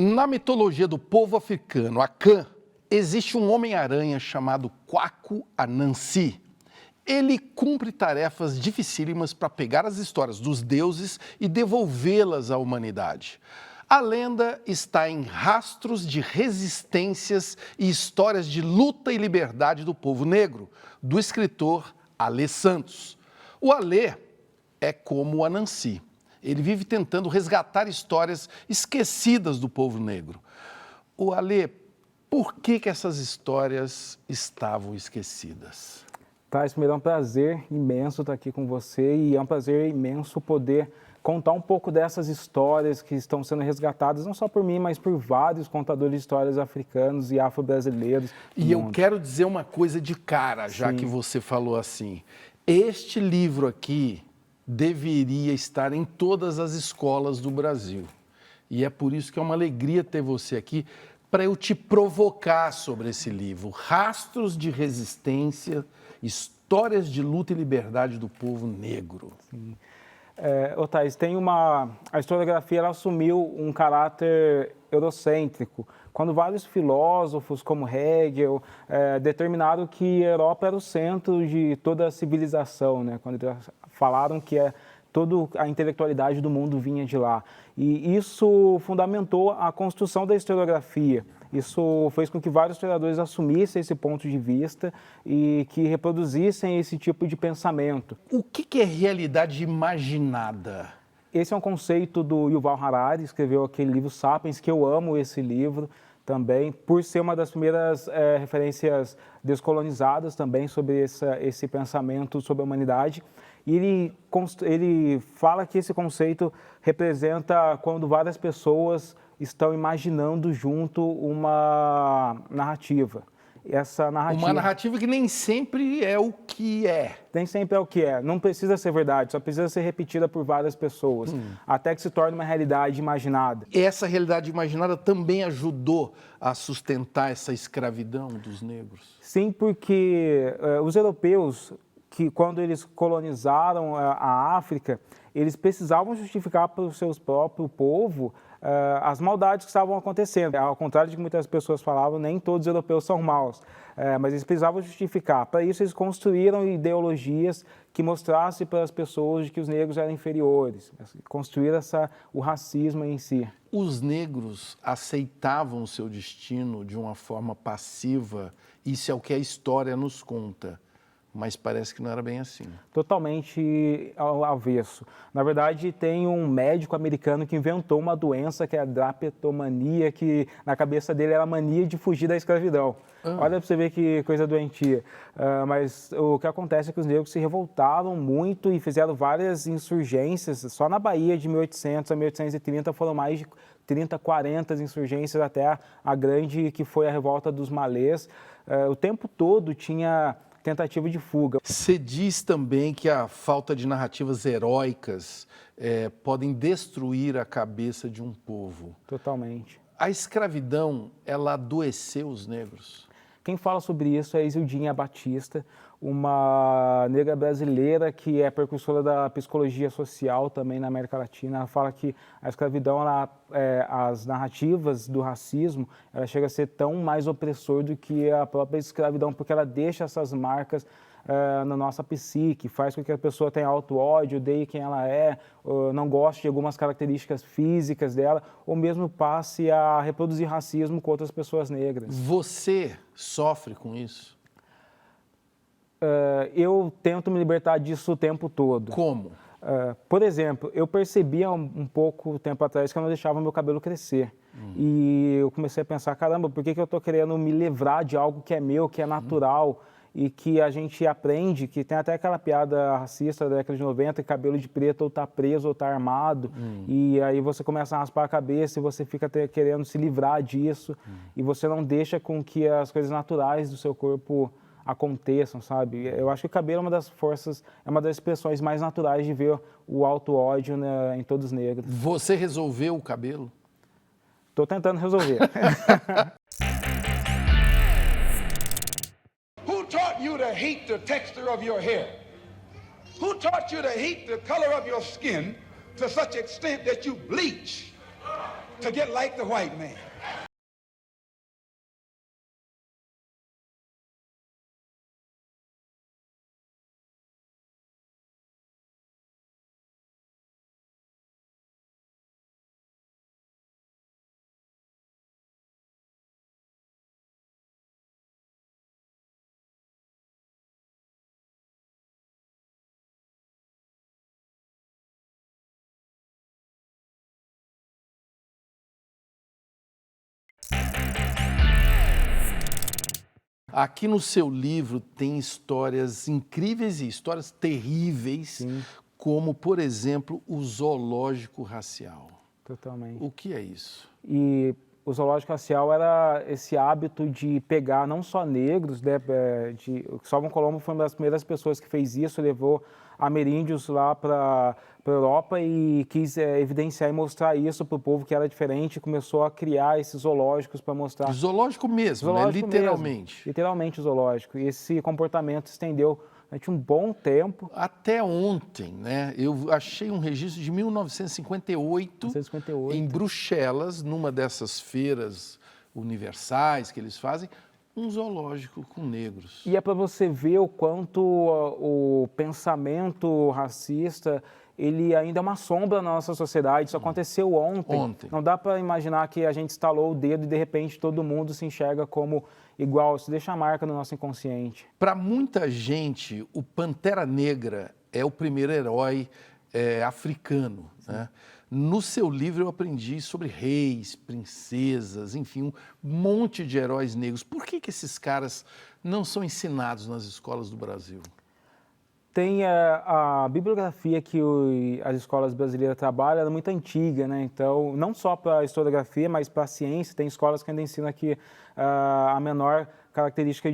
Na mitologia do povo africano, Akan, existe um Homem-Aranha chamado Kwaku Anansi. Ele cumpre tarefas dificílimas para pegar as histórias dos deuses e devolvê-las à humanidade. A lenda está em rastros de resistências e histórias de luta e liberdade do povo negro, do escritor Alê Santos. O Alê é como o Anansi. Ele vive tentando resgatar histórias esquecidas do povo negro. O Alê, por que essas histórias estavam esquecidas? Thais, primeiro é um prazer imenso estar aqui com você e é um prazer imenso poder contar um pouco dessas histórias que estão sendo resgatadas, não só por mim, mas por vários contadores de histórias africanos e afro-brasileiros. E eu quero dizer uma coisa de cara, já que você falou assim. Este livro aqui deveria estar em todas as escolas do Brasil. E é por isso que é uma alegria ter você aqui, para eu te provocar sobre esse livro. Rastros de resistência, histórias de luta e liberdade do povo negro. Sim. Thais, a historiografia ela assumiu um caráter eurocêntrico, quando vários filósofos, como Hegel, determinaram que a Europa era o centro de toda a civilização, né? Quando falaram que toda a intelectualidade do mundo vinha de lá. E isso fundamentou a construção da historiografia. Isso fez com que vários historiadores assumissem esse ponto de vista e que reproduzissem esse tipo de pensamento. O que é realidade imaginada? Esse é um conceito do Yuval Harari, escreveu aquele livro Sapiens, que eu amo esse livro também, por ser uma das primeiras referências descolonizadas também sobre esse pensamento sobre a humanidade. E ele fala que esse conceito representa quando várias pessoas estão imaginando junto uma narrativa. Uma narrativa que nem sempre é o que é. Nem sempre é o que é. Não precisa ser verdade, só precisa ser repetida por várias pessoas, até que se torne uma realidade imaginada. Essa realidade imaginada também ajudou a sustentar essa escravidão dos negros? Sim, porque os europeus, que quando eles colonizaram a África, eles precisavam justificar para o seu próprio povo as maldades que estavam acontecendo. Ao contrário de que muitas pessoas falavam, nem todos os europeus são maus, mas eles precisavam justificar. Para isso, eles construíram ideologias que mostrassem para as pessoas de que os negros eram inferiores, construir o racismo em si. Os negros aceitavam o seu destino de uma forma passiva, isso é o que a história nos conta. Mas parece que não era bem assim. Totalmente ao avesso. Na verdade, tem um médico americano que inventou uma doença que é a drapetomania, que na cabeça dele era a mania de fugir da escravidão. Olha para você ver que coisa doentia. Mas o que acontece é que os negros se revoltaram muito e fizeram várias insurgências. Só na Bahia, de 1800 a 1830, foram mais de 30, 40 insurgências, até a grande que foi a revolta dos malês. O tempo todo tinha tentativa de fuga. Você diz também que a falta de narrativas heróicas podem destruir a cabeça de um povo. Totalmente. A escravidão, ela adoeceu os negros? Quem fala sobre isso é Isildinha Batista, uma negra brasileira que é precursora da psicologia social também na América Latina. Ela fala que a escravidão, as narrativas do racismo, ela chega a ser tão mais opressor do que a própria escravidão, porque ela deixa essas marcas na nossa psique, faz com que a pessoa tenha auto-ódio, odeie quem ela é, não goste de algumas características físicas dela, ou mesmo passe a reproduzir racismo com outras pessoas negras. Você sofre com isso? Eu tento me libertar disso o tempo todo. Como? Por exemplo, eu percebia um pouco tempo atrás que eu não deixava meu cabelo crescer. E eu comecei a pensar, caramba, por que eu estou querendo me livrar de algo que é meu, que é natural, e que a gente aprende, que tem até aquela piada racista da década de 90, que cabelo de preto ou tá preso ou tá armado, e aí você começa a raspar a cabeça e você fica querendo se livrar disso, e você não deixa com que as coisas naturais do seu corpo aconteçam, sabe? Eu acho que o cabelo é uma das forças, é uma das expressões mais naturais de ver o auto-ódio, né, em todos os negros. Você resolveu o cabelo? Estou tentando resolver. Who taught you to hate the texture of your hair? Who taught you to hate the color of your skin to such extent that you bleach to get like the white man. Aqui no seu livro tem histórias incríveis e histórias terríveis, como, por exemplo, o zoológico racial. Totalmente. O que é isso? E o zoológico racial era esse hábito de pegar não só negros, né, Cristóvão Colombo foi uma das primeiras pessoas que fez isso, levou ameríndios lá para a Europa e quis evidenciar e mostrar isso para o povo que era diferente, começou a criar esses zoológicos para mostrar. Zoológico mesmo, né? Literalmente. Mesmo, literalmente o zoológico. E esse comportamento se estendeu durante um bom tempo. Até ontem, né? Eu achei um registro de 1958, 1958. em Bruxelas, numa dessas feiras universais que eles fazem, um zoológico com negros. E é para você ver o quanto o pensamento racista ele ainda é uma sombra na nossa sociedade. Isso aconteceu ontem. Não dá para imaginar que a gente estalou o dedo e de repente todo mundo se enxerga como igual. Isso deixa a marca no nosso inconsciente. Para muita gente, o Pantera Negra é o primeiro herói africano, né? No seu livro eu aprendi sobre reis, princesas, enfim, um monte de heróis negros. Por que esses caras não são ensinados nas escolas do Brasil? Tem a bibliografia que as escolas brasileiras trabalham, é muito antiga, né? Então, não só para a historiografia, mas para a ciência, tem escolas que ainda ensinam que a menor característica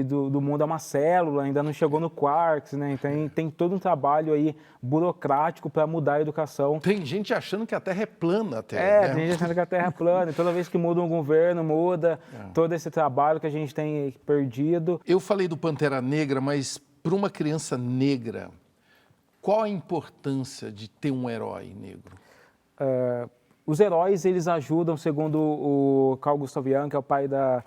do mundo é uma célula, ainda não chegou no quarks, né? Tem todo um trabalho aí burocrático para mudar a educação. Tem gente achando que a Terra é plana até. Tem gente achando que a Terra é plana. E toda vez que muda um governo, muda todo esse trabalho que a gente tem perdido. Eu falei do Pantera Negra, mas para uma criança negra, qual a importância de ter um herói negro? Os heróis, eles ajudam, segundo o Carl Gustav Jung, que é o pai da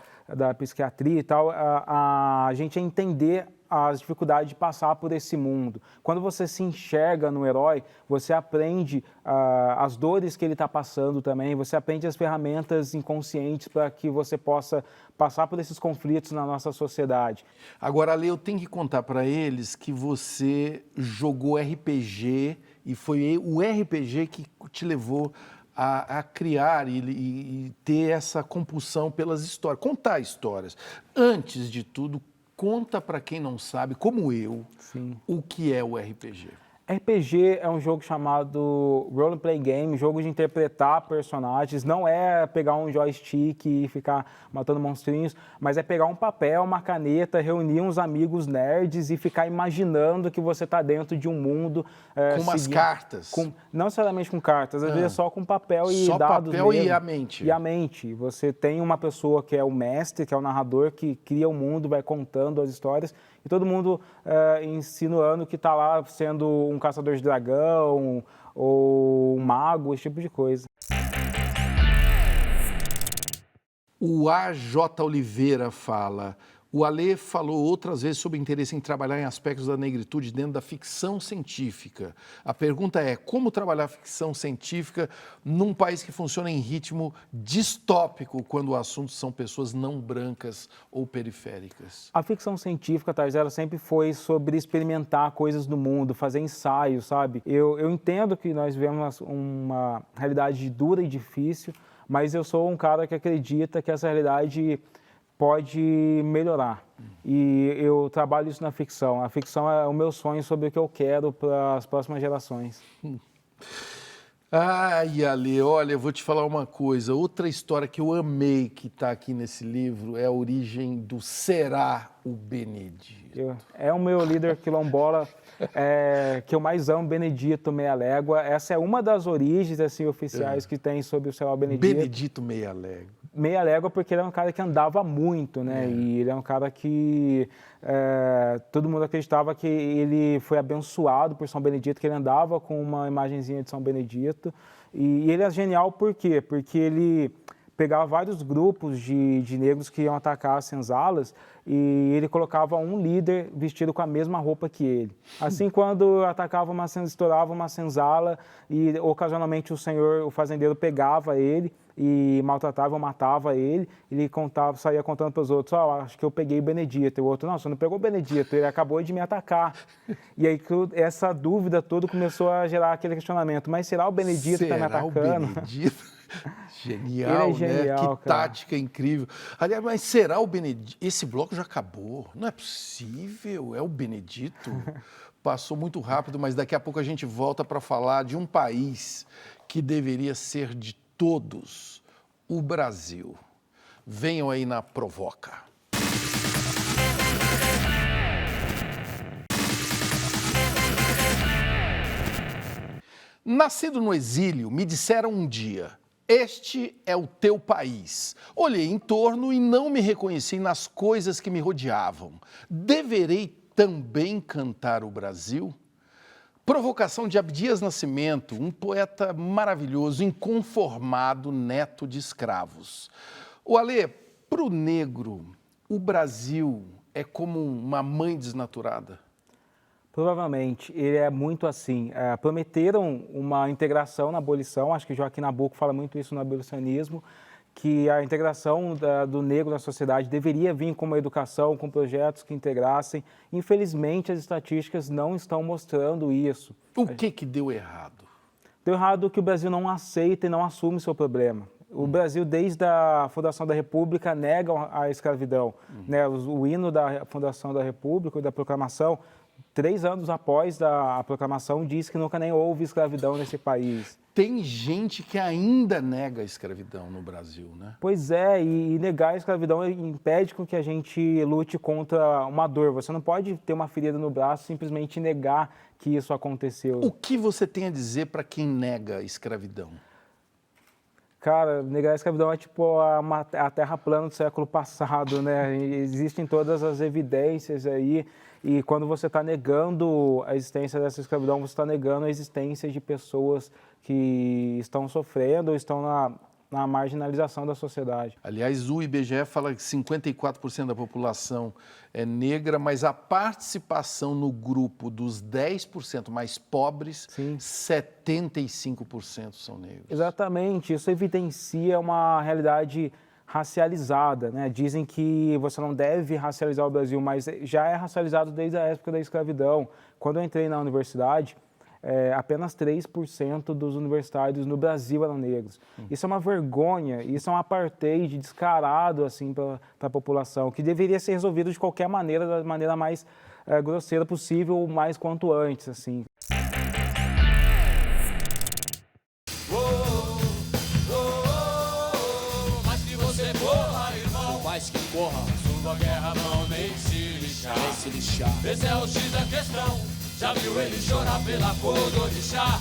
psiquiatria e tal, a gente a entender as dificuldades de passar por esse mundo. Quando você se enxerga no herói, você aprende as dores que ele está passando também, você aprende as ferramentas inconscientes para que você possa passar por esses conflitos na nossa sociedade. Agora, Ale, eu tenho que contar para eles que você jogou RPG e foi o RPG que te levou a criar e ter essa compulsão pelas histórias, contar histórias. Antes de tudo, conta para quem não sabe, como eu, o que é o RPG. RPG é um jogo chamado Role Play Game, jogo de interpretar personagens. Não é pegar um joystick e ficar matando monstrinhos, mas é pegar um papel, uma caneta, reunir uns amigos nerds e ficar imaginando que você está dentro de um mundo. Com umas cartas? Não necessariamente com cartas, às vezes só com papel e só dados papel mesmo. E a mente. E a mente. Você tem uma pessoa que é o mestre, que é o narrador, que cria o mundo, vai contando as histórias. E todo mundo insinuando que está lá sendo um caçador de dragão ou um mago, esse tipo de coisa. O A.J. Oliveira fala: o Ale falou outras vezes sobre o interesse em trabalhar em aspectos da negritude dentro da ficção científica. A pergunta é, como trabalhar ficção científica num país que funciona em ritmo distópico quando o assunto são pessoas não brancas ou periféricas? A ficção científica, Thais, ela sempre foi sobre experimentar coisas no mundo, fazer ensaios, sabe? Eu entendo que nós vivemos uma realidade dura e difícil, mas eu sou um cara que acredita que essa realidade pode melhorar. E eu trabalho isso na ficção. A ficção é o meu sonho sobre o que eu quero para as próximas gerações. Ai, Ale, olha, eu vou te falar uma coisa. Outra história que eu amei que está aqui nesse livro é a origem do Será o Benedito. É o meu líder quilombola que eu mais amo, Benedito Meia Légua. Essa é uma das origens assim, oficiais que tem sobre o Será o Benedito. Benedito Meia Légua. meia légua porque ele é um cara que andava muito, né? E ele é um cara que todo mundo acreditava que ele foi abençoado por São Benedito, que ele andava com uma imagenzinha de São Benedito. E ele é genial por quê? Porque ele pegava vários grupos de negros que iam atacar as senzalas e ele colocava um líder vestido com a mesma roupa que ele. Assim, quando estourava uma senzala e ocasionalmente o fazendeiro pegava ele e maltratava ou matava ele, ele saía contando para os outros, acho que eu peguei o Benedito. E o outro, não, você não pegou o Benedito, ele acabou de me atacar. E aí essa dúvida toda começou a gerar aquele questionamento, mas será o Benedito que está me atacando? Será o Benedito? Genial, Ele é genial, né? Que cara. tática incrível. Aliás, mas será o Benedito? Esse bloco já acabou. Não é possível. É o Benedito. Passou muito rápido, mas daqui a pouco a gente volta para falar de um país que deveria ser de todos, o Brasil. Venham aí na Provoca. Nascido no exílio, me disseram um dia: este é o teu país. Olhei em torno e não me reconheci nas coisas que me rodeavam. Deverei também cantar o Brasil? Provocação de Abdias Nascimento, um poeta maravilhoso, inconformado, neto de escravos. O Alê, para o negro, o Brasil é como uma mãe desnaturada? Provavelmente, ele é muito assim. Prometeram uma integração na abolição, acho que Joaquim Nabuco fala muito isso no abolicionismo, que a integração do negro na sociedade deveria vir com uma educação, com projetos que integrassem. Infelizmente, as estatísticas não estão mostrando isso. O que deu errado? Deu errado que o Brasil não aceita e não assume seu problema. O Brasil, desde a fundação da República, nega a escravidão. Né? O hino da fundação da República e da proclamação, 3 anos após a proclamação, diz que nunca nem houve escravidão nesse país. Tem gente que ainda nega a escravidão no Brasil, né? Pois é, e negar a escravidão impede com que a gente lute contra uma dor. Você não pode ter uma ferida no braço e simplesmente negar que isso aconteceu. O que você tem a dizer para quem nega a escravidão? Cara, negar a escravidão é tipo a terra plana do século passado, né? Existem todas as evidências aí. E quando você está negando a existência dessa escravidão, você está negando a existência de pessoas que estão sofrendo ou estão na marginalização da sociedade. Aliás, o IBGE fala que 54% da população é negra, mas a participação no grupo dos 10% mais pobres, Sim. 75% são negros. Exatamente, isso evidencia uma realidade racializada, né? Dizem que você não deve racializar o Brasil, mas já é racializado desde a época da escravidão. Quando eu entrei na universidade, apenas 3% dos universitários no Brasil eram negros. Isso é uma vergonha, isso é um apartheid descarado assim, para a população, que deveria ser resolvido de qualquer maneira, da maneira mais grosseira possível, o mais quanto antes. Assim. Corra, sua guerra não nem se lixar. Esse é o X da questão. Já viu ele chorar pela cor do orixá?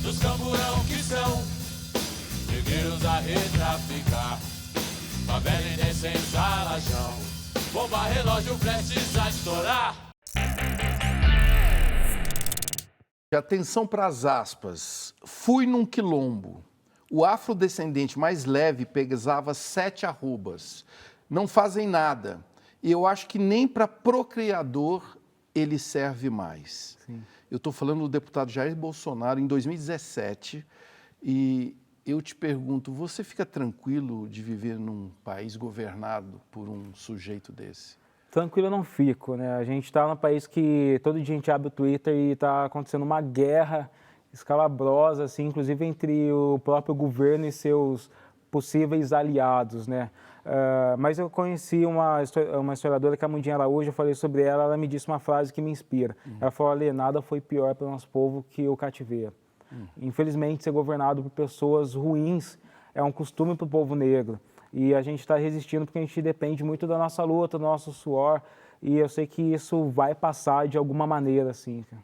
Dos camburão que são negueiros a retraficar. Favela em descens a lajão. Bomba relógio prestes a estourar. Atenção para as aspas. Fui num quilombo. O afrodescendente mais leve pesava 7 arrobas. Não fazem nada. E eu acho que nem para procriador ele serve mais. Sim. Eu estou falando do deputado Jair Bolsonaro em 2017 e eu te pergunto, você fica tranquilo de viver num país governado por um sujeito desse? Tranquilo eu não fico, né? A gente está num país que todo dia a gente abre o Twitter e está acontecendo uma guerra escalabrosa, assim, inclusive entre o próprio governo e seus possíveis aliados, né? Mas eu conheci uma historiadora, que é a Mundinha Araújo, eu falei sobre ela, ela me disse uma frase que me inspira. Ela falou, "Alê, nada foi pior para o nosso povo que o cativeiro. Infelizmente, ser governado por pessoas ruins é um costume para o povo negro. E a gente está resistindo porque a gente depende muito da nossa luta, do nosso suor, e eu sei que isso vai passar de alguma maneira, assim, cara.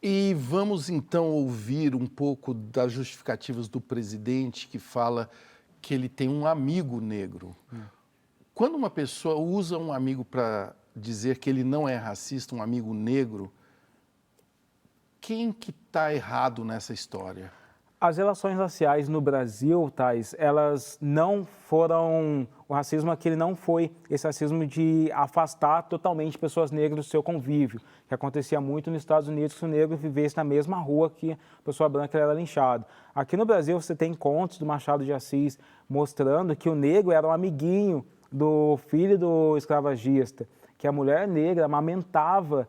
E vamos então ouvir um pouco das justificativas do presidente, que fala que ele tem um amigo negro. Quando uma pessoa usa um amigo para dizer que ele não é racista, um amigo negro, quem que está errado nessa história? As relações raciais no Brasil, Thais, elas não foram... O racismo aqui ele não foi esse racismo de afastar totalmente pessoas negras do seu convívio, que acontecia muito nos Estados Unidos, que o negro vivesse na mesma rua que a pessoa branca era linchada. Aqui no Brasil você tem contos do Machado de Assis mostrando que o negro era um amiguinho do filho do escravagista, que a mulher negra amamentava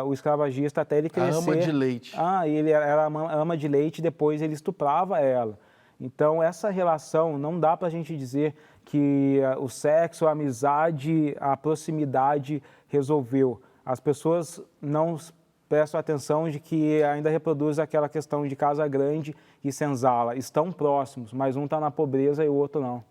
o escravagista até ele crescer. A ama de leite. Ele era ama de leite e depois ele estuprava ela. Então, essa relação, não dá para a gente dizer que o sexo, a amizade, a proximidade resolveu. As pessoas não prestam atenção de que ainda reproduz aquela questão de casa grande e senzala. Estão próximos, mas um está na pobreza e o outro não.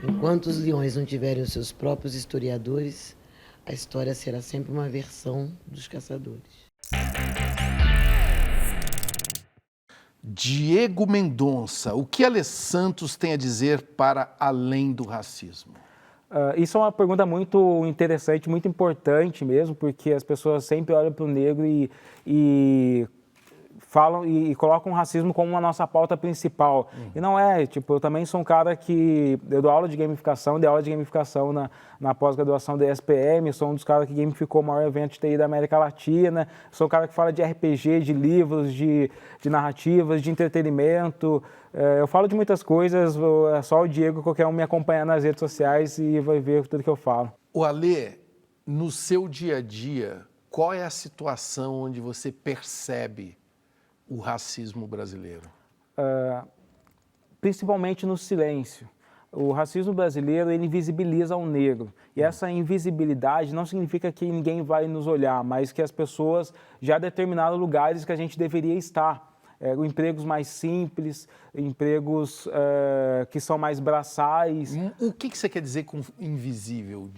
Enquanto os leões não tiverem os seus próprios historiadores, a história será sempre uma versão dos caçadores. Diego Mendonça, o que Alê Santos tem a dizer para além do racismo? Isso é uma pergunta muito interessante, muito importante mesmo, porque as pessoas sempre olham para o negro e falam e colocam o racismo como a nossa pauta principal. E não é, eu também sou um cara que... Eu dou aula de gamificação, dei aula de gamificação na pós-graduação da ESPM, sou um dos caras que gamificou o maior evento de TI da América Latina, sou um cara que fala de RPG, de livros, de narrativas, de entretenimento. Eu falo de muitas coisas, é só o Diego, qualquer um me acompanhar nas redes sociais e vai ver tudo que eu falo. O Alê, no seu dia a dia, qual é a situação onde você percebe o racismo brasileiro? Principalmente no silêncio. O racismo brasileiro, ele invisibiliza o negro. E essa invisibilidade não significa que ninguém vai nos olhar, mas que as pessoas já determinaram lugares que a gente deveria estar. Empregos mais simples, empregos que são mais braçais. O que você quer dizer com invisível,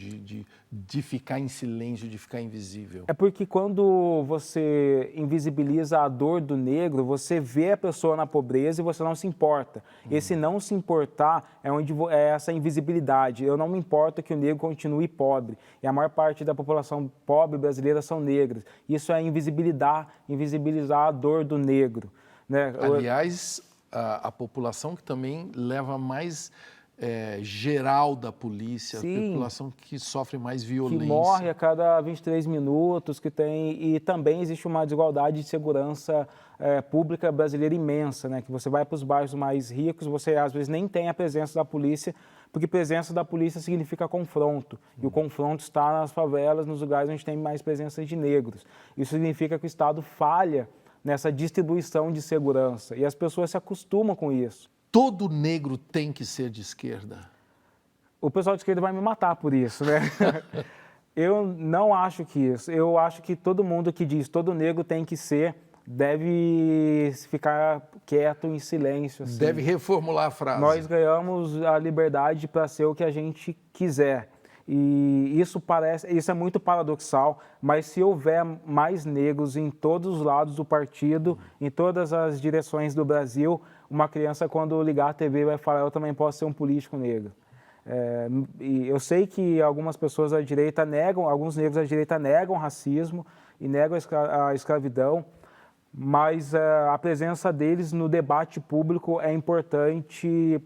de ficar em silêncio, de ficar invisível? É porque quando você invisibiliza a dor do negro, você vê a pessoa na pobreza e você não se importa. Esse não se importar é essa invisibilidade. Eu não me importo que o negro continue pobre. E a maior parte da população pobre brasileira são negras. Isso é invisibilizar a dor do negro. Né? Aliás, a população que também leva mais geral da polícia, Sim, a população que sofre mais violência. Que morre a cada 23 minutos, e também existe uma desigualdade de segurança pública brasileira imensa, né? Que você vai para os bairros mais ricos, você às vezes nem tem a presença da polícia, porque presença da polícia significa confronto, e o confronto está nas favelas, nos lugares onde tem mais presença de negros. Isso significa que o Estado falha nessa distribuição de segurança. E as pessoas se acostumam com isso. Todo negro tem que ser de esquerda? O pessoal de esquerda vai me matar por isso, né? Eu não acho que isso. Eu acho que todo mundo que diz todo negro tem que ser, deve ficar quieto, em silêncio. Assim. Deve reformular a frase. Nós ganhamos a liberdade para ser o que a gente quiser. E isso é muito paradoxal, mas se houver mais negros em todos os lados do partido, em todas as direções do Brasil, uma criança, quando ligar a TV, vai falar: eu também posso ser um político negro. E eu sei que algumas pessoas da direita alguns negros da direita negam o racismo e negam a escravidão, mas a presença deles no debate público é importante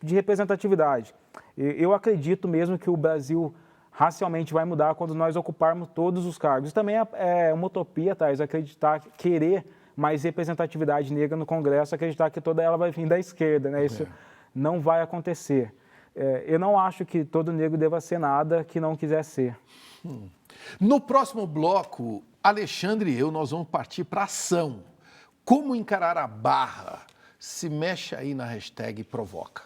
de representatividade. Eu acredito mesmo que o Brasil racialmente vai mudar quando nós ocuparmos todos os cargos. Isso também é uma utopia, Thais, acreditar, querer mais representatividade negra no Congresso, acreditar que toda ela vai vir da esquerda, né? Isso não vai acontecer. Eu não acho que todo negro deva ser nada que não quiser ser. No próximo bloco, Alexandre e eu, nós vamos partir para ação. Como encarar a barra? Se mexe aí na hashtag Provoca.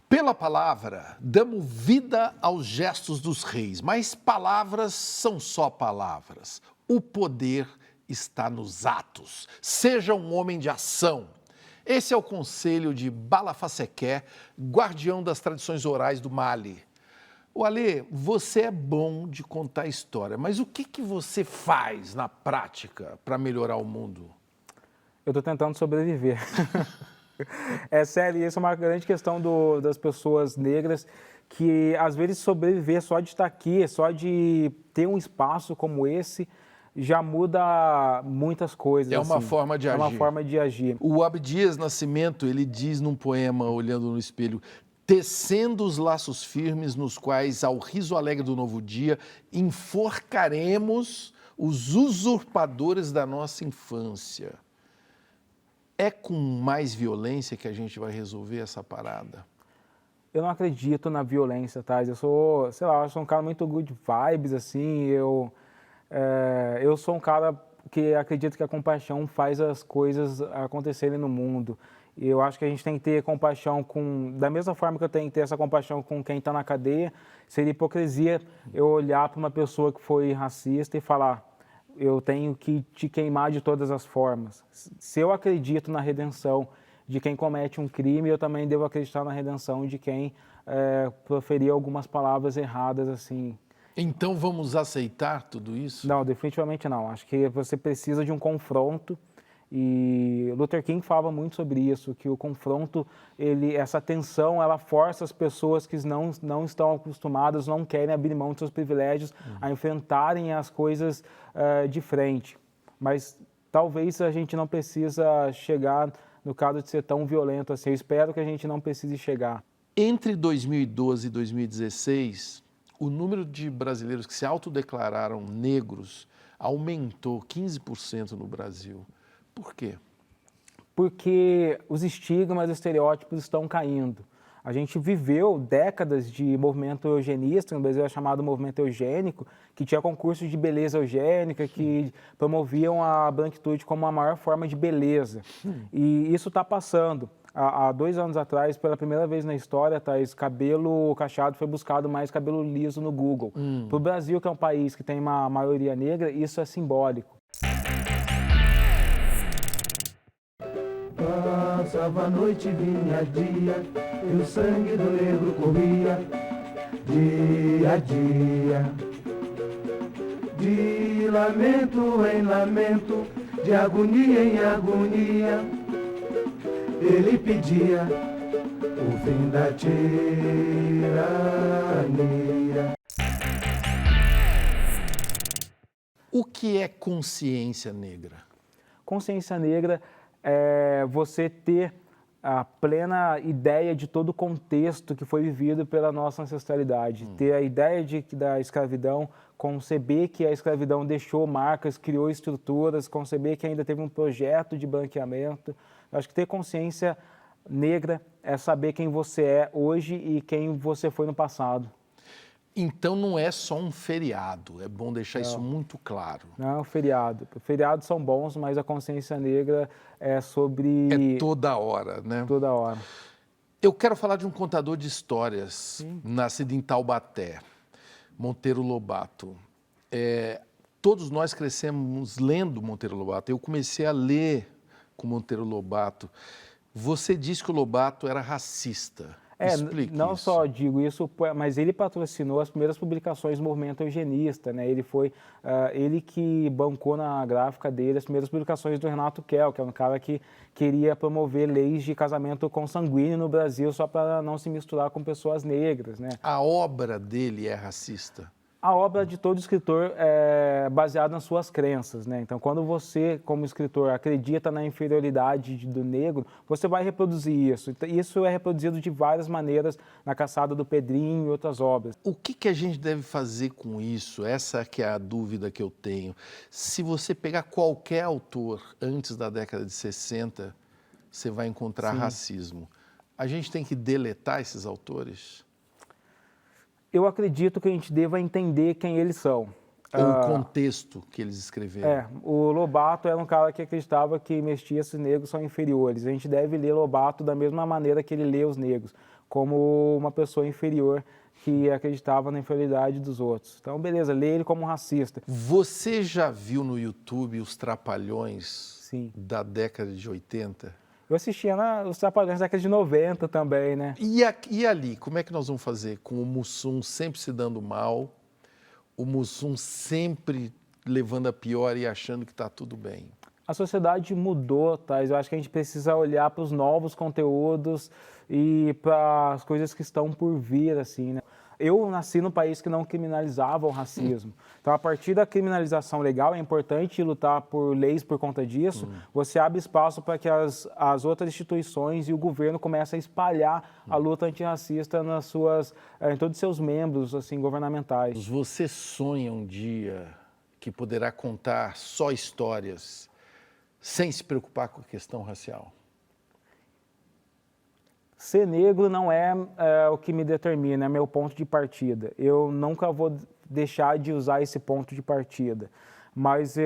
Pela palavra, damos vida aos gestos dos reis, mas palavras são só palavras. O poder está nos atos. Seja um homem de ação. Esse é o conselho de Bala Fassequer, guardião das tradições orais do Mali. O Ale, você é bom de contar história, mas o que você faz na prática para melhorar o mundo? Eu estou tentando sobreviver. É sério, isso é uma grande questão das pessoas negras, que às vezes sobreviver só de estar aqui, só de ter um espaço como esse, já muda muitas coisas. É uma assim. forma de agir. É uma forma de agir. O Abdias Nascimento, ele diz num poema, olhando no espelho, tecendo os laços firmes nos quais, ao riso alegre do novo dia, enforcaremos os usurpadores da nossa infância. É com mais violência que a gente vai resolver essa parada? Eu não acredito na violência, tá? Eu sou, sei lá, eu sou um cara muito good vibes, assim, eu sou um cara que acredita que a compaixão faz as coisas acontecerem no mundo. E eu acho que a gente tem que ter compaixão da mesma forma que eu tenho que ter essa compaixão com quem está na cadeia, seria hipocrisia eu olhar para uma pessoa que foi racista e falar, eu tenho que te queimar de todas as formas. Se eu acredito na redenção de quem comete um crime, eu também devo acreditar na redenção de quem proferiu algumas palavras erradas, assim. Então vamos aceitar tudo isso? Não, definitivamente não. Acho que você precisa de um confronto e Luther King falava muito sobre isso, que o confronto, essa tensão, ela força as pessoas que não estão acostumadas, não querem abrir mão de seus privilégios, a enfrentarem as coisas de frente. Mas talvez a gente não precisa chegar no caso de ser tão violento assim. Eu espero que a gente não precise chegar. Entre 2012 e 2016, o número de brasileiros que se autodeclararam negros aumentou 15% no Brasil. Por quê? Porque os estigmas e estereótipos estão caindo. A gente viveu décadas de movimento eugenista, no Brasil é chamado movimento eugênico, que tinha concursos de beleza eugênica, que promoviam a branquitude como a maior forma de beleza. E isso está passando. Há 2 anos atrás, pela primeira vez na história, Thaís, cabelo cacheado foi buscado mais cabelo liso no Google. Para o Brasil, que é um país que tem uma maioria negra, isso é simbólico. Passava a noite, vinha dia, e o sangue do negro corria, dia a dia. De lamento em lamento, de agonia em agonia, ele pedia o fim da tirania. O que é consciência negra? Consciência negra é você ter a plena ideia de todo o contexto que foi vivido pela nossa ancestralidade. Ter a ideia da escravidão, conceber que a escravidão deixou marcas, criou estruturas, conceber que ainda teve um projeto de branqueamento. Eu acho que ter consciência negra é saber quem você é hoje e quem você foi no passado. Então não é só um feriado, é bom deixar isso muito claro. Não é um feriado. Feriados são bons, mas a consciência negra é sobre... É toda hora, né? Toda hora. Eu quero falar de um contador de histórias, nascido em Taubaté, Monteiro Lobato. Todos nós crescemos lendo Monteiro Lobato. Eu comecei a ler com Monteiro Lobato. Você disse que o Lobato era racista. Explique não isso. só digo isso, mas ele patrocinou as primeiras publicações do movimento eugenista, né? Ele foi ele que bancou na gráfica dele as primeiras publicações do Renato Kell, que é um cara que queria promover leis de casamento consanguíneo no Brasil só para não se misturar com pessoas negras, né? A obra dele é racista? A obra de todo escritor é baseada nas suas crenças, né? Então, quando você, como escritor, acredita na inferioridade do negro, você vai reproduzir isso. Isso é reproduzido de várias maneiras na Caçada do Pedrinho e outras obras. O que a gente deve fazer com isso? Essa que é a dúvida que eu tenho. Se você pegar qualquer autor antes da década de 60, você vai encontrar racismo. A gente tem que deletar esses autores? Eu acredito que a gente deva entender quem eles são. Ou o contexto que eles escreveram. O Lobato era um cara que acreditava que mestiços negros são inferiores. A gente deve ler Lobato da mesma maneira que ele lê os negros, como uma pessoa inferior que acreditava na inferioridade dos outros. Então, beleza, lê ele como um racista. Você já viu no YouTube os Trapalhões Sim. da década de 80? Eu assistia os Trapalhões da década de 90 também, né? E ali, como é que nós vamos fazer com o Mussum sempre se dando mal, o Mussum sempre levando a pior e achando que está tudo bem? A sociedade mudou, tá? Eu acho que a gente precisa olhar para os novos conteúdos e para as coisas que estão por vir, assim, né? Eu nasci num país que não criminalizava o racismo. Então, a partir da criminalização legal, é importante lutar por leis por conta disso. Você abre espaço para que as outras instituições e o governo comecem a espalhar a luta antirracista em todos os seus membros, assim, governamentais. Você sonha um dia que poderá contar só histórias sem se preocupar com a questão racial? Ser negro não é o que me determina, é meu ponto de partida. Eu nunca vou deixar de usar esse ponto de partida, mas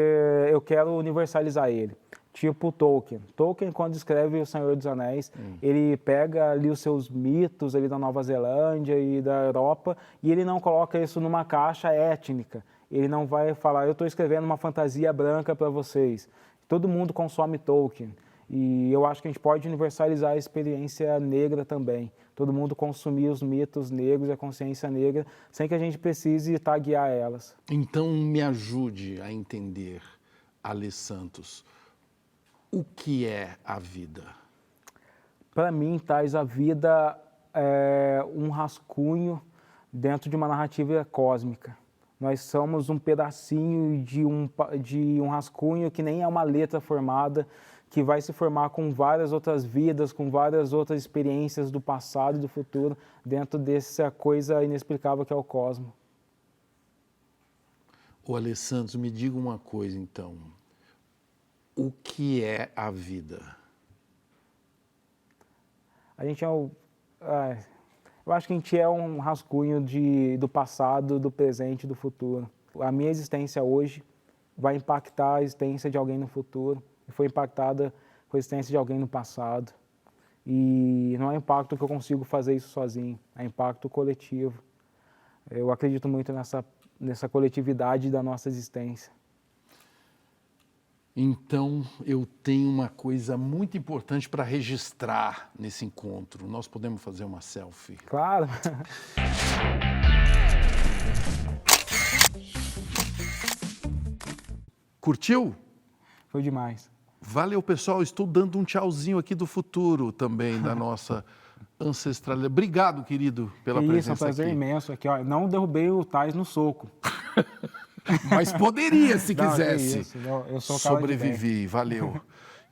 eu quero universalizar ele. Tipo Tolkien. Tolkien, quando escreve O Senhor dos Anéis, ele pega ali os seus mitos ali da Nova Zelândia e da Europa e ele não coloca isso numa caixa étnica. Ele não vai falar, eu estou escrevendo uma fantasia branca para vocês. Todo mundo consome Tolkien. E eu acho que a gente pode universalizar a experiência negra também. Todo mundo consumir os mitos negros e a consciência negra, sem que a gente precise taguear elas. Então, me ajude a entender, Alê Santos, o que é a vida? Para mim, Thais, a vida é um rascunho dentro de uma narrativa cósmica. Nós somos um pedacinho de um rascunho que nem é uma letra formada, que vai se formar com várias outras vidas, com várias outras experiências do passado e do futuro, dentro dessa coisa inexplicável que é o cosmos. Ô, Alê Santos, me diga uma coisa, então. O que é a vida? A gente eu acho que a gente é um rascunho do passado, do presente e do futuro. A minha existência hoje vai impactar a existência de alguém no futuro. Foi impactada com a existência de alguém no passado. E não é impacto que eu consigo fazer isso sozinho, é impacto coletivo. Eu acredito muito nessa coletividade da nossa existência. Então, eu tenho uma coisa muito importante para registrar nesse encontro. Nós podemos fazer uma selfie? Claro! Curtiu? Foi demais. Valeu, pessoal. Estou dando um tchauzinho aqui do futuro também, da nossa ancestralidade. Obrigado, querido, pela presença aqui. Isso, é um prazer imenso aqui. Ó, não derrubei o Thais no soco. Mas poderia, se quisesse. Isso. Eu sou o cara Sobrevivi, valeu.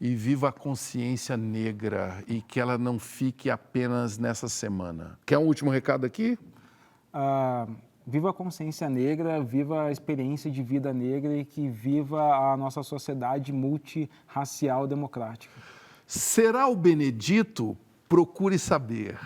E viva a consciência negra e que ela não fique apenas nessa semana. Quer um último recado aqui? Viva a consciência negra, viva a experiência de vida negra e que viva a nossa sociedade multirracial democrática. Será o Benedito? Procure saber.